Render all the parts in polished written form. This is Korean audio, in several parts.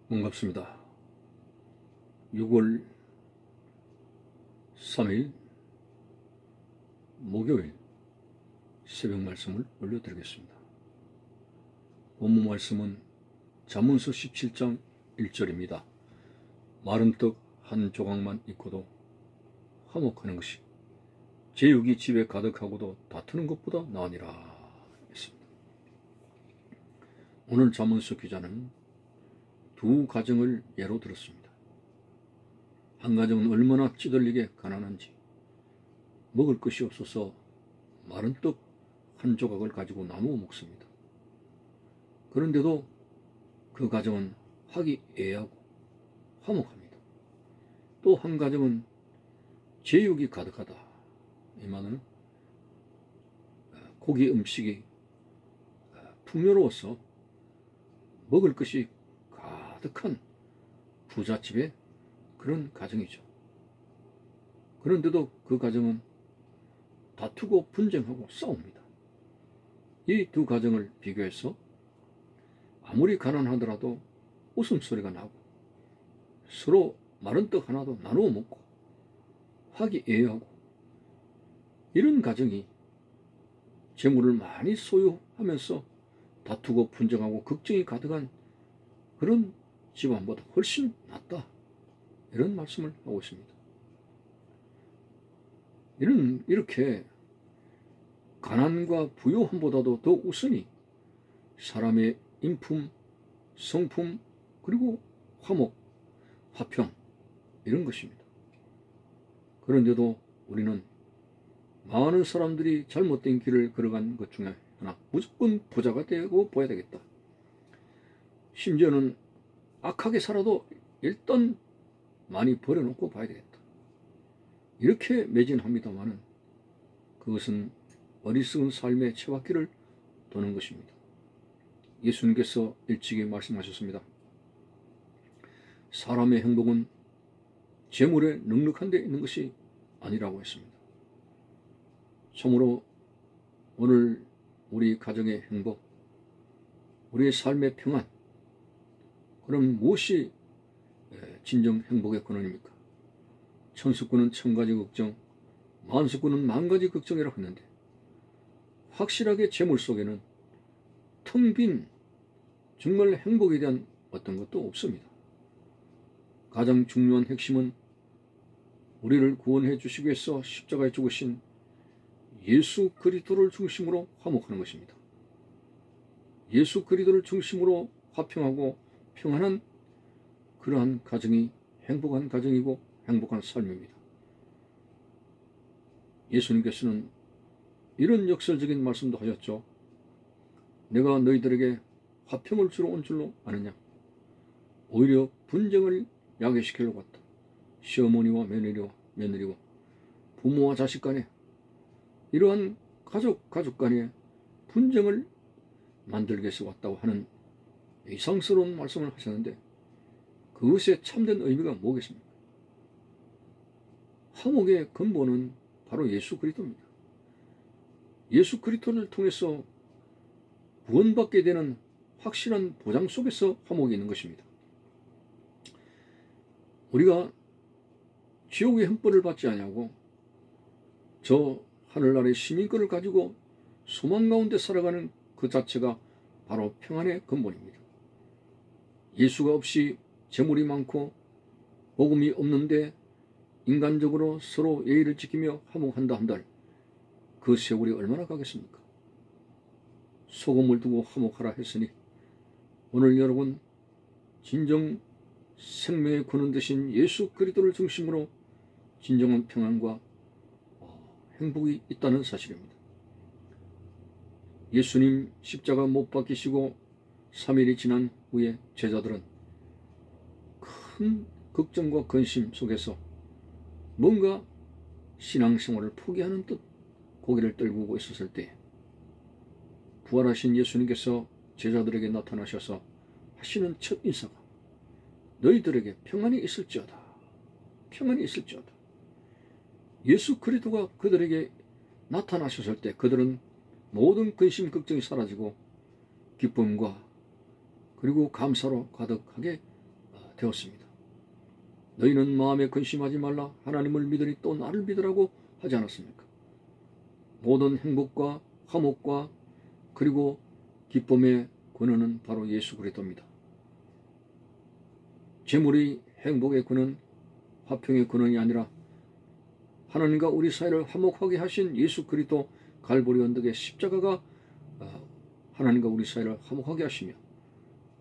반갑습니다. 6월 3일 목요일 새벽 말씀을 올려드리겠습니다. 본문 말씀은 잠언서 17장 1절입니다. 마른 떡 한 조각만 있고도 화목하는 것이 제육이 집에 가득하고도 다투는 것보다 나으니라 했습니다. 오늘 잠언서 기자는 두 가정을 예로 들었습니다. 한 가정은 얼마나 찌들리게 가난한지 먹을 것이 없어서 마른 떡 한 조각을 가지고 나누어 먹습니다. 그런데도 그 가정은 화기애애하고 화목합니다. 또 한 가정은 제육이 가득하다. 이 말은 고기 음식이 풍요로워서 먹을 것이 가득한 부잣집의 그런 가정이죠. 그런데도 그 가정은 다투고 분쟁하고 싸웁니다. 이 두 가정을 비교해서 아무리 가난하더라도 웃음소리가 나고 서로 마른 떡 하나도 나누어 먹고 화기애애하고 이런 가정이 재물을 많이 소유하면서 다투고 분쟁하고 걱정이 가득한 그런 집안보다 훨씬 낫다. 이런 말씀을 하고 있습니다. 이렇게 가난과 부요함보다도 더 우선이 사람의 인품, 성품, 그리고 화목, 화평 이런 것입니다. 그런데도 우리는 많은 사람들이 잘못된 길을 걸어간 것 중에 하나, 무조건 부자가 되고 보여야 되겠다. 심지어는 악하게 살아도 일단 많이 버려놓고 봐야 되겠다. 이렇게 매진합니다마는 그것은 어리석은 삶의 채바퀴를 도는 것입니다. 예수님께서 일찍이 말씀하셨습니다. 사람의 행복은 재물에 넉넉한 데 있는 것이 아니라고 했습니다. 참으로 오늘 우리 가정의 행복, 우리의 삶의 평안, 그럼 무엇이 진정 행복의 근원입니까? 천수꾼은 천가지 걱정, 만수꾼은 만가지 걱정이라고 했는데 확실하게 재물 속에는 텅 빈 정말 행복에 대한 어떤 것도 없습니다. 가장 중요한 핵심은 우리를 구원해 주시기 위해서 십자가에 죽으신 예수 그리스도를 중심으로 화목하는 것입니다. 예수 그리스도를 중심으로 화평하고 평안한 그러한 가정이 행복한 가정이고 행복한 삶입니다. 예수님께서는 이런 역설적인 말씀도 하셨죠. 내가 너희들에게 화평을 주러 온 줄로 아느냐? 오히려 분쟁을 야기시키려고 왔다. 시어머니와 며느리와 부모와 자식 간에 이러한 가족 간의 분쟁을 만들기 위해서 왔다고 하는 이상스러운 말씀을 하셨는데 그것의 참된 의미가 뭐겠습니까? 화목의 근본은 바로 예수 그리스도입니다. 예수 그리스도를 통해서 구원받게 되는 확실한 보장 속에서 화목이 있는 것입니다. 우리가 지옥의 형벌을 받지 아니하고 저 하늘나라의 시민권을 가지고 소망 가운데 살아가는 그 자체가 바로 평안의 근본입니다. 예수가 없이 재물이 많고 복음이 없는데 인간적으로 서로 예의를 지키며 화목한다 한들 그 세월이 얼마나 가겠습니까? 소금을 두고 화목하라 했으니 오늘 여러분 진정 생명의 근원 되신 예수 그리스도를 중심으로 진정한 평안과 행복이 있다는 사실입니다. 예수님 십자가 못 박히시고 3일이 지난 후에 제자들은 큰 걱정과 근심 속에서 뭔가 신앙생활을 포기하는 듯 고개를 떨구고 있었을 때 부활하신 예수님께서 제자들에게 나타나셔서 하시는 첫 인사가 너희들에게 평안이 있을지어다. 평안이 있을지어다. 예수 그리스도가 그들에게 나타나셨을 때 그들은 모든 근심 걱정이 사라지고 기쁨과 그리고 감사로 가득하게 되었습니다. 너희는 마음에 근심하지 말라. 하나님을 믿으니 또 나를 믿으라고 하지 않았습니까? 모든 행복과 화목과 그리고 기쁨의 근원은 바로 예수 그리스도입니다. 재물이 행복의 근원, 화평의 근원이 아니라 하나님과 우리 사이를 화목하게 하신 예수 그리스도 갈보리 언덕의 십자가가 하나님과 우리 사이를 화목하게 하시며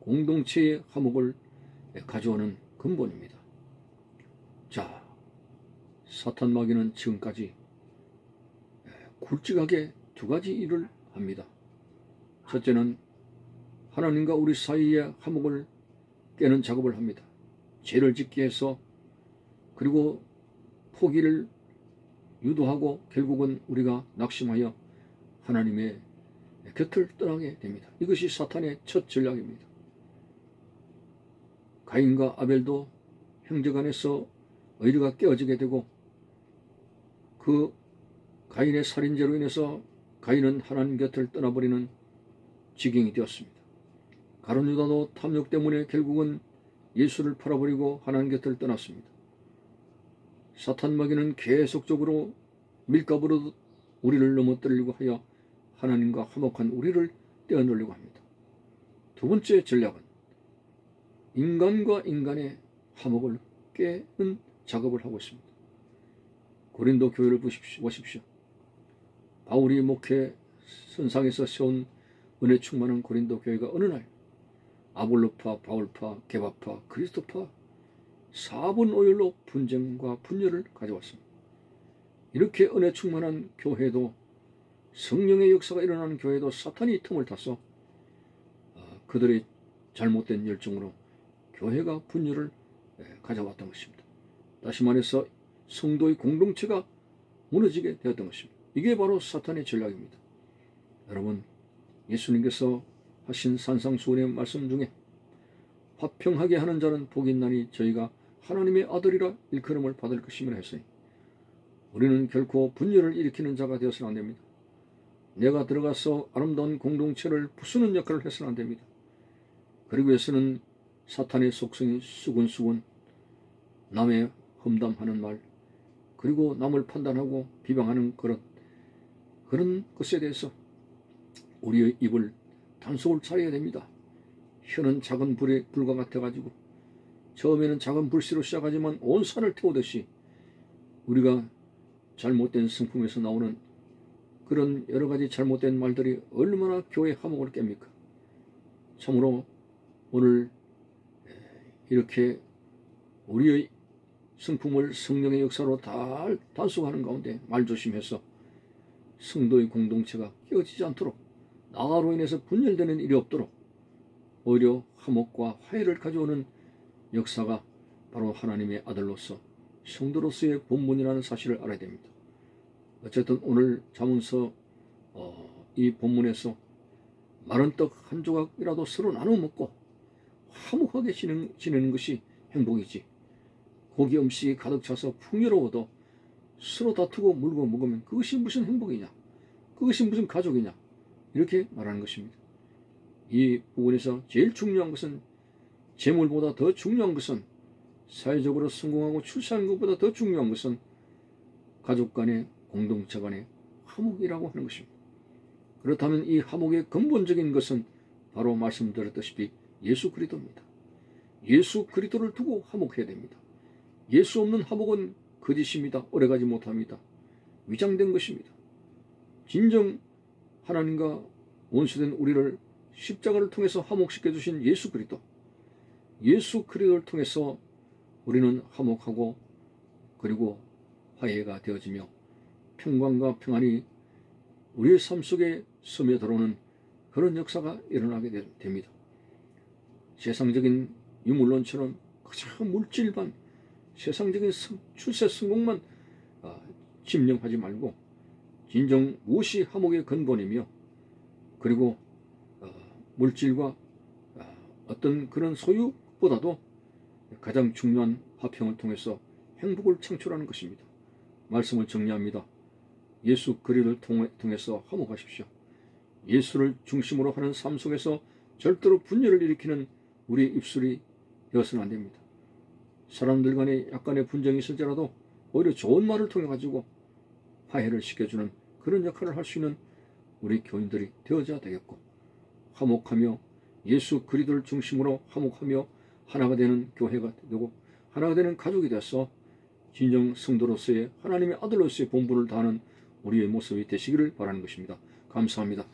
공동체의 화목을 가져오는 근본입니다. 자, 사탄 마귀는 지금까지 굵직하게 두 가지 일을 합니다. 첫째는 하나님과 우리 사이의 화목을 깨는 작업을 합니다. 죄를 짓게 해서 그리고 포기를 유도하고 결국은 우리가 낙심하여 하나님의 곁을 떠나게 됩니다. 이것이 사탄의 첫 전략입니다. 가인과 아벨도 형제간에서 의리가 깨어지게 되고 그 가인의 살인죄로 인해서 가인은 하나님 곁을 떠나버리는 지경이 되었습니다. 가룟 유다도 탐욕 때문에 결국은 예수를 팔아버리고 하나님 곁을 떠났습니다. 사탄 마귀는 계속적으로 밀가부로 우리를 넘어뜨리려고 하여 하나님과 화목한 우리를 떼어놓으려고 합니다. 두 번째 전략은 인간과 인간의 화목을 깨는 작업을 하고 있습니다. 고린도 교회를 보십시오. 바울이 목회 선상에서 세운 은혜 충만한 고린도 교회가 어느 날 아볼로파, 바울파, 게바파, 그리스도파 4분 5열로 분쟁과 분열을 가져왔습니다. 이렇게 은혜 충만한 교회도 성령의 역사가 일어나는 교회도 사탄이 틈을 타서 그들의 잘못된 열정으로 교회가 분열을 가져왔던 것입니다. 다시 말해서 성도의 공동체가 무너지게 되었던 것입니다. 이게 바로 사탄의 전략입니다. 여러분, 예수님께서 하신 산상수훈의 말씀 중에 화평하게 하는 자는 복이 있나니 저희가 하나님의 아들이라 일컬음을 받을 것임이라 했으니 우리는 결코 분열을 일으키는 자가 되어서는 안 됩니다. 내가 들어가서 아름다운 공동체를 부수는 역할을 해서는 안 됩니다. 그러기 위해서는 사탄의 속성이 수근수근 남의 험담하는 말 그리고 남을 판단하고 비방하는 그런 것에 대해서 우리의 입을 단속을 차려야 됩니다. 혀는 작은 불과 같아가지고 처음에는 작은 불씨로 시작하지만 온 산을 태우듯이 우리가 잘못된 성품에서 나오는 그런 여러 가지 잘못된 말들이 얼마나 교회 화목을 깹니까? 참으로 오늘 이렇게 우리의 성품을 성령의 역사로 다 단속하는 가운데 말조심해서 성도의 공동체가 깨어지지 않도록 나로 인해서 분열되는 일이 없도록 오히려 화목과 화해를 가져오는 역사가 바로 하나님의 아들로서 성도로서의 본문이라는 사실을 알아야 됩니다. 어쨌든 오늘 잠언서 이 본문에서 마른 떡 한 조각이라도 서로 나눠 먹고 화목하게 지내는 것이 행복이지, 고기 음식이 가득 차서 풍요로워도 서로 다투고 물고 먹으면 그것이 무슨 행복이냐, 그것이 무슨 가족이냐, 이렇게 말하는 것입니다. 이 부분에서 제일 중요한 것은, 재물보다 더 중요한 것은, 사회적으로 성공하고 출세하는 것보다 더 중요한 것은 가족 간의 공동체 간의 화목이라고 하는 것입니다. 그렇다면 이 화목의 근본적인 것은 바로 말씀드렸다시피 예수 그리스도입니다. 예수 그리스도를 두고 화목해야 됩니다. 예수 없는 화목은 거짓입니다. 오래가지 못합니다. 위장된 것입니다. 진정 하나님과 원수된 우리를 십자가를 통해서 화목시켜 주신 예수 그리스도, 예수 그리스도를 통해서 우리는 화목하고 그리고 화해가 되어지며 평강과 평안이 우리의 삶 속에 스며들어오는 그런 역사가 일어나게 됩니다. 세상적인 유물론처럼 그저 물질반, 세상적인 출세 성공만 집념하지 말고 진정 무엇이 화목의 근본이며, 그리고 물질과 어떤 그런 소유보다도 가장 중요한 화평을 통해서 행복을 창출하는 것입니다. 말씀을 정리합니다. 예수 그리스도를 통해서 화목하십시오. 예수를 중심으로 하는 삶 속에서 절대로 분열을 일으키는 우리의 입술이 되어서는 안 됩니다. 사람들 간에 약간의 분쟁이 있을지라도 오히려 좋은 말을 통해 가지고 화해를 시켜주는 그런 역할을 할 수 있는 우리 교인들이 되어져야 되겠고, 화목하며 예수 그리스도를 중심으로 화목하며 하나가 되는 교회가 되고 하나가 되는 가족이 되어서 진정 성도로서의 하나님의 아들로서의 본분을 다하는 우리의 모습이 되시기를 바라는 것입니다. 감사합니다.